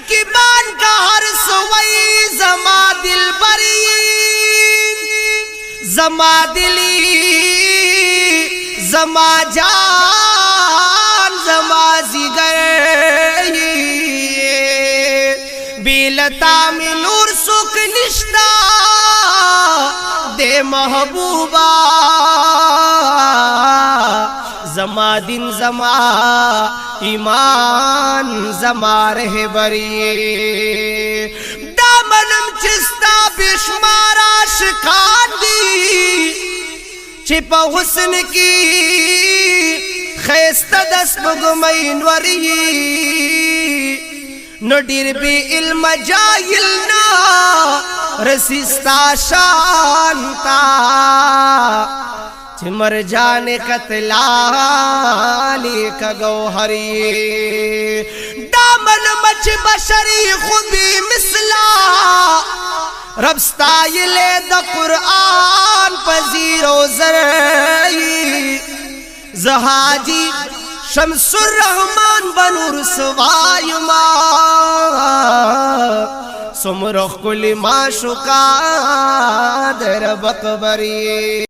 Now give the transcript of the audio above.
रकीबान का हर सवई जमा दिल बरी जमा दिली जमा जान जमा जिगर बिलता में नूर सुख निष्ठा दे महबूबा जमा दिन जमा ईमान जमा रहे बरी दामनम चिस्ता बिशमारा शिकान दी छिपा हुस्न की खैस्ता दस बुगमैनवरी नडीर भी इल्म जाहिल ना रसिस्ता शांता चिमर जाने कतलाली का गौहरी दामन मच बशरी खुदी मिसला रब्स्ताइले द कुरआन पजीरो जरई जहाजी शमसुर रहमान बनूर सवायुमा सुमरख कुल माशुका दर बकबरी।